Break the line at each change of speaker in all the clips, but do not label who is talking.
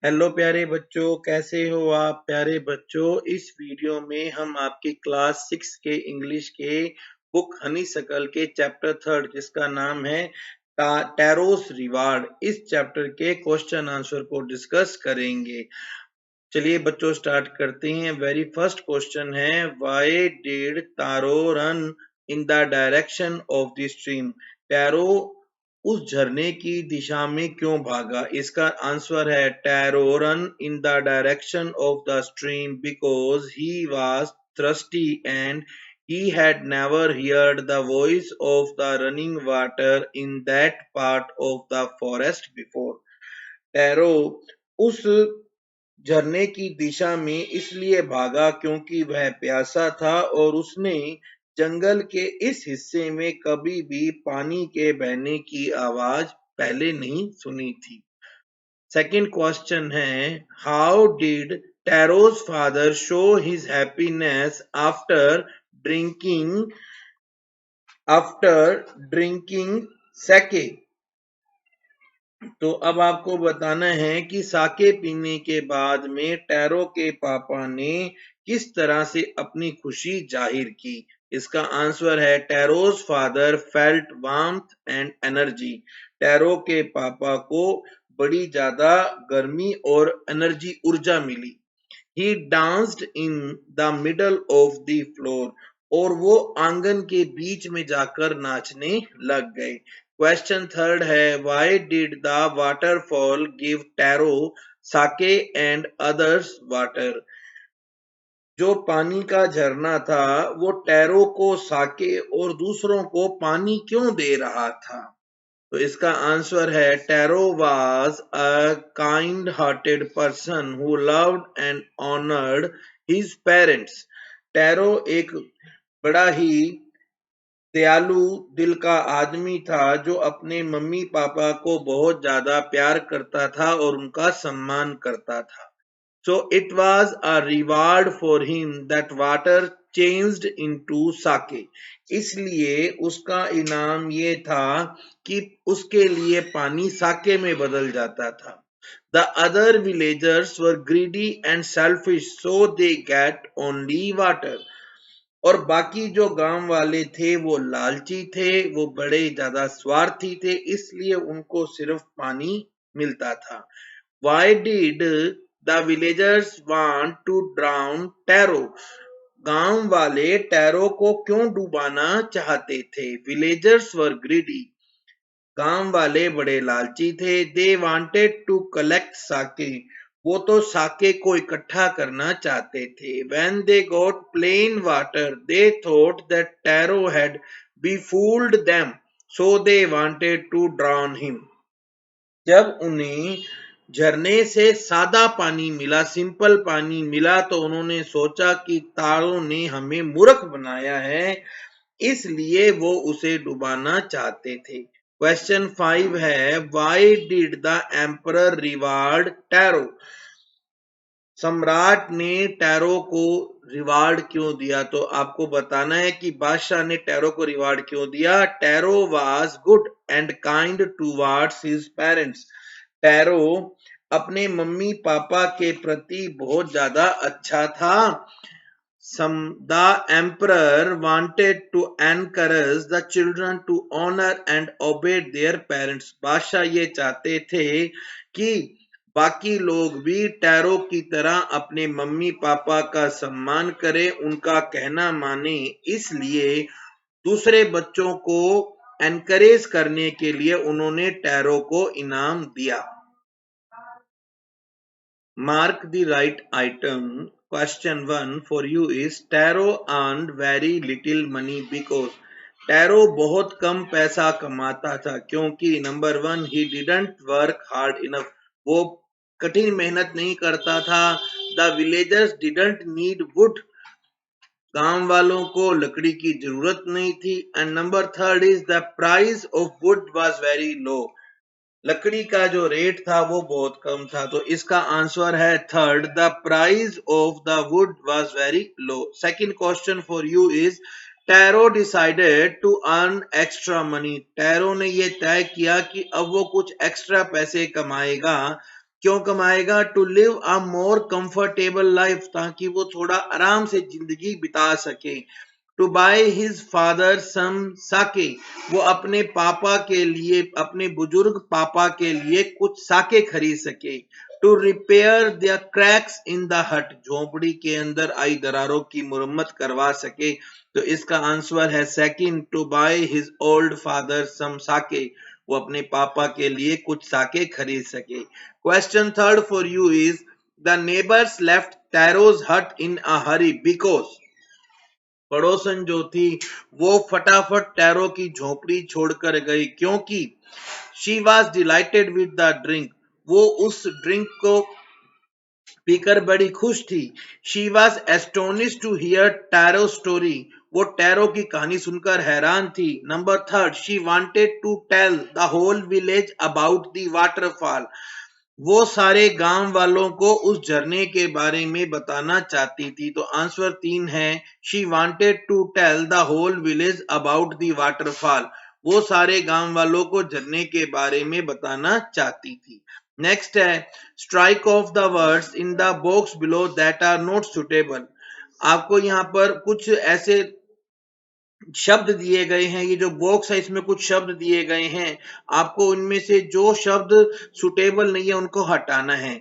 Hello प्यारे बच्चों, कैसे हो आप प्यारे बच्चों। इस वीडियो में हम आपकी क्लास 6 के इंग्लिश के बुक हनीसकल के चैप्टर 3 जिसका नाम है टैरोस रिवार्ड, इस चैप्टर के क्वेश्चन आंसर को डिस्कस करेंगे। चलिए बच्चों स्टार्ट करते हैं। वेरी फर्स्ट क्वेश्चन है, why did taro run in the direction of the stream. Tarot उस झरने की दिशा में क्यों भागा। इसका आंसर है tarot run in the direction of the stream because he was thirsty and he had never heard the voice of the running water in that part of the forest before. Tarot उस झरने की दिशा में इसलिए भागा क्योंकि वह प्यासा था और उसने जंगल के इस हिस्से में कभी भी पानी के बहने की आवाज पहले नहीं सुनी थी। सेकंड क्वेश्चन है, how did Taro's father show his happiness after drinking sake. तो अब आपको बताना है कि साके पीने के बाद में टैरो के पापा ने किस तरह से अपनी खुशी जाहिर की। इसका आंसर है Taro's father felt warmth and energy. Taro के पापा को बड़ी ज्यादा गर्मी और एनर्जी ऊर्जा मिली। He danced in the middle of the floor, और वो आंगन के बीच में जाकर नाचने लग गए। क्वेश्चन थर्ड है, why did the waterfall give Taro sake and others water. जो पानी का झरना था वो टैरो को साके और दूसरों को पानी क्यों दे रहा था। तो इसका आंसर है tarot was a kind hearted person who loved and honoured his parents. Tarot एक बड़ा ही दयालु दिल का आदमी था जो अपने मम्मी पापा को बहुत ज्यादा प्यार करता था और उनका सम्मान करता था। So it was a reward for him that water changed into sake. इसलिए उसका इनाम ये था कि उसके लिए पानी साके में बदल जाता था। The other villagers were greedy and selfish, so they get only water. और बाकी जो गांव वाले थे वो लालची थे, वो बड़े ज्यादा स्वार्थी थे, इसलिए उनको सिर्फ पानी मिलता था। Why did the villagers want to drown tarot. गांव वाले टैरो को क्यों डुबाना चाहते थे। विलेजर्स वर ग्रीडी, गांव वाले बड़े लालची थे। दे वांटेड टू कलेक्ट साके, वो तो साके को इकट्ठा करना चाहते थे। When they got plain water, they thought that Taro had befooled them, so they wanted to drown him. जब उन्हें झरने से सादा पानी मिला, सिंपल पानी मिला, तो उन्होंने सोचा कि तारो ने हमें मूर्ख बनाया है, इसलिए वो उसे डुबाना चाहते थे। क्वेश्चन 5 है, why did the emperor reward tarot. सम्राट ने टैरो को रिवार्ड क्यों दिया। तो आपको बताना है कि बादशाह ने टैरो को रिवार्ड क्यों दिया। Tarot was good and kind towards his parents. Tarot अपने मम्मी पापा के प्रति बहुत ज्यादा अच्छा था। The emperor wanted to encourage the children to honor and obey their parents. बादशाह ये चाहते थे कि बाकी लोग भी टैरो की तरह अपने मम्मी पापा का सम्मान करें, उनका कहना माने, इसलिए दूसरे बच्चों को एनकरेज करने के लिए उन्होंने टैरो को इनाम दिया। Mark the right item. Question 1 for you is, Taro earned very little money because tarot बहुत कम पैसा कमाता था क्योंकि number 1 he didn't work hard enough, वो कठिन मेहनत नहीं करता था। The villagers didn't need wood, गांव वालों को लकड़ी की जरूरत नहीं थी। And number 3 is the price of wood was very low, लकड़ी का जो रेट था वो बहुत कम था। तो इसका आंसर है third, the price of the wood was very low. Second question for you is, Taro decided to earn extra money. Taro ने ये तय किया कि अब वो कुछ एक्स्ट्रा पैसे कमाएगा। क्यों कमाएगा? To live a more comfortable life, ताकि वो थोड़ा आराम से जिंदगी बिता सके। To buy his father some sake, वो अपने पापा के लिए, अपने बुजुर्ग पापा के लिए कुछ साके खरीद सके। To repair the cracks in the hut, झोपड़ी के अंदर आई दरारों की मुरम्मत करवा सके। तो इसका आंसर है second, to buy his old father some sake, वो अपने पापा के लिए कुछ साके खरीद सके। Question third for you is, the neighbours left Taro's हट इन अ हरी बिकॉज, पड़ोसन जो थी वो फटाफट टैरो की झोपड़ी छोड़कर गई, क्योंकि she was delighted with the drink, वो उस ड्रिंक को पीकर बड़ी खुश थी। She was astonish to hear Taro story, वो टैरो की कहानी सुनकर हैरान थी। Number third, she wanted to tell the whole village about the waterfall, वो सारे गांव वालों को उस झरने के बारे में बताना चाहती थी। तो आंसर तीन है, she wanted to tell the whole village about the waterfall, वो सारे गांव वालों को झरने के बारे में बताना चाहती थी। नेक्स्ट है, strike off the words in the box below that are not suitable, आपको यहाँ पर कुछ ऐसे शब्द दिए गए हैं, ये जो बॉक्स है इसमें कुछ शब्द दिए गए हैं, आपको उनमें से जो शब्द सुटेबल नहीं है उनको हटाना है।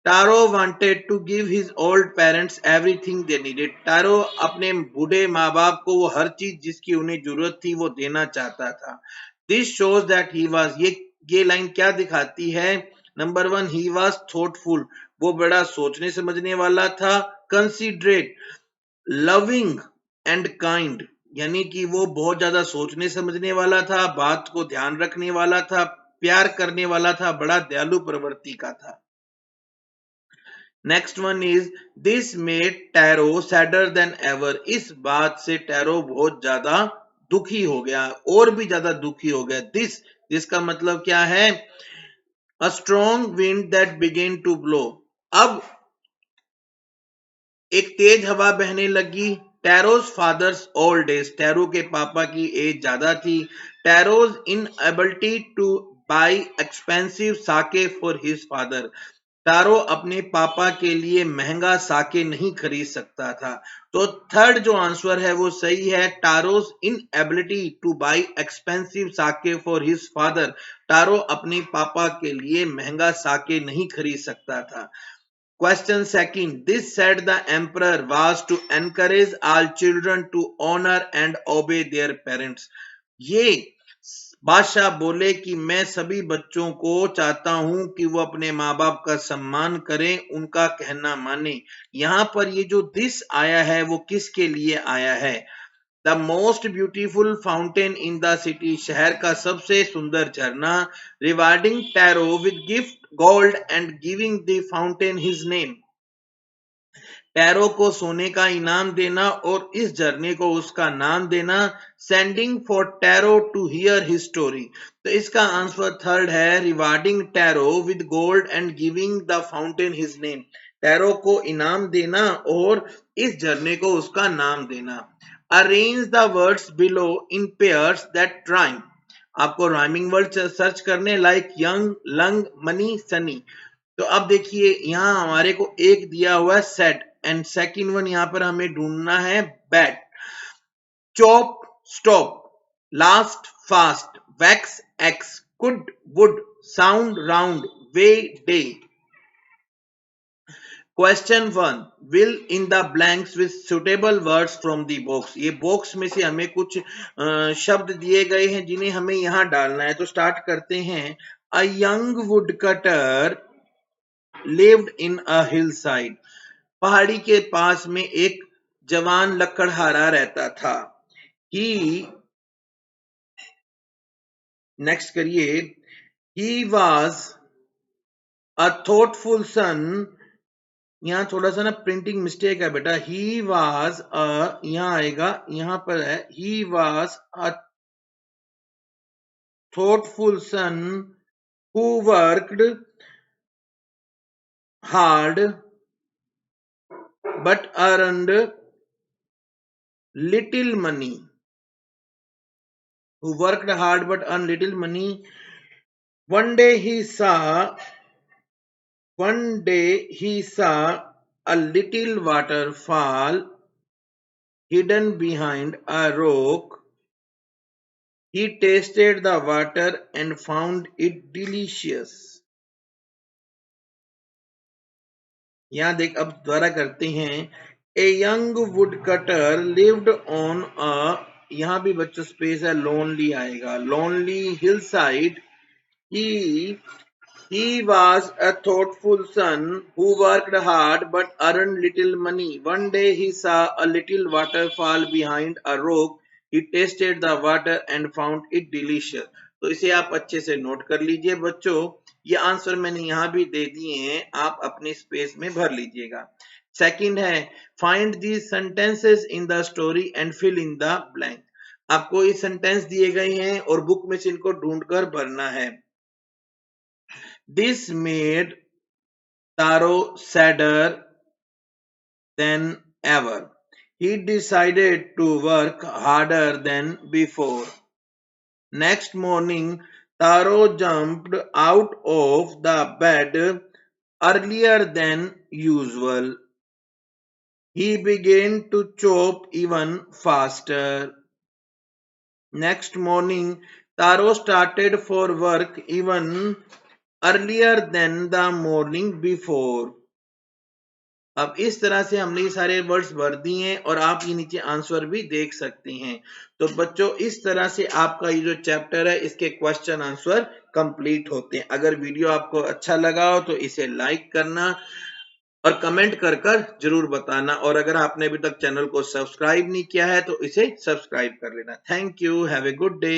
Taro wanted to give his old parents everything they needed, Taro अपने बूढ़े माँ बाप को वो हर चीज जिसकी उन्हें जरूरत थी वो देना चाहता था। This shows that he was, ये लाइन क्या दिखाती है? Number one, he was thoughtful, वो बड़ा सोचने समझने वाला था। कंसिडरेट, लविंग एंड काइंड, यानी कि वो बहुत ज्यादा सोचने समझने वाला था, बात को ध्यान रखने वाला था, प्यार करने वाला था, बड़ा दयालु प्रवृत्ति का था। Next one is, this made tarot sadder then ever, इस बात से टैरो बहुत ज्यादा दुखी हो गया, और भी ज्यादा दुखी हो गया। दिस, जिसका मतलब क्या है? A strong wind that began to blow, अब एक तेज हवा बहने लगी। Taro's father's old age, Taro के पापा की एज ज्यादा थी। Taro's inability to buy expensive sake for his father, Taro अपने पापा के लिए महंगा साके नहीं खरीद सकता था। तो थर्ड जो आंसर है वो सही है, Taro's inability to buy expensive sake for his father, Taro अपने पापा के लिए महंगा साके नहीं खरीद सकता था। Question second. This said the emperor was to encourage all children to honor and obey their parents. ये बादशाह बोले कि मैं सभी बच्चों को चाहता हूं कि वो अपने माँ बाप का सम्मान करें, उनका कहना माने। यहाँ पर ये जो दिस आया है वो किसके लिए आया है? The most beautiful fountain in the city, शहर का सबसे सुंदर झरना। Rewarding Taro with gift gold and giving the fountain his name, Taro को सोने का इनाम देना और इस झरने को उसका नाम देना। Sending for Taro to hear his story, तो इसका आंसर थर्ड है, rewarding Taro with gold and giving the fountain his name, Taro को इनाम देना और इस झरने को उसका नाम देना। Arrange the words below in pairs that rhyme, आपको राइमिंग वर्ड सर्च करने, like young, lung, money, Sunny. तो अब देखिए यहां हमारे को एक दिया हुआ है सेट, एंड सेकंड वन यहां पर हमें ढूंढना है bat. Chop, stop, last, fast, wax, x, could, would, sound, round, way, day. Question one, will in the blanks with suitable words from the box, ये बॉक्स में से हमें कुछ शब्द दिए गए हैं जिन्हें हमें यहां डालना है। तो स्टार्ट करते हैं। A young would cutter lived in a hill side, पहाड़ी के पास में एक जवान लकड़हारा रहता था। ही, नेक्स्ट करिए, ही वॉज अ थॉटफुल सन, यहां थोड़ा सा ना प्रिंटिंग मिस्टेक है बेटा, ही वॉज अ, यहां आएगा, यहां पर है, he was a thoughtful son who worked hard but earned little money, who worked hard but earned little money. One day he saw One day he saw a little waterfall hidden behind a rock. He tasted the water and found it delicious. यहाँ देख अब दोबारा करते हैं. A young woodcutter lived on a, यहाँ भी बच्चों space है, lonely आएगा, lonely hillside. He was a thoughtful son who worked hard but earned little money. One day he saw a little waterfall behind a rock. He tasted the water and found it delicious. तो इसे आप अच्छे से note कर लीजिए बच्चों. ये answer मैंने यहाँ भी दे दिए हैं, आप अपनी स्पेस में भर लीजिएगा. सेकंड है find the sentences in the story and fill in the blank. आपको ये सेंटेंस दिए गए हैं और बुक में से इनको ढूंढकर भरना है. This made Taro sadder than ever. He decided to work harder than before. Next morning, Taro jumped out of the bed earlier than usual. He began to chop even faster. Next morning, Taro started for work even earlier than the morning before. अब इस तरह से हमने ये सारे words भर दिए हैं और आप ये नीचे आंसर भी देख सकते हैं. तो बच्चों इस तरह से आपका ये जो चैप्टर है इसके क्वेश्चन आंसर कंप्लीट होते हैं. अगर वीडियो आपको अच्छा लगा हो तो इसे लाइक करना और कमेंट कर जरूर बताना, और अगर आपने अभी तक चैनल को सब्सक्राइब नहीं किया है तो इसे सब्सक्राइब कर लेना. Thank you. Have a good day.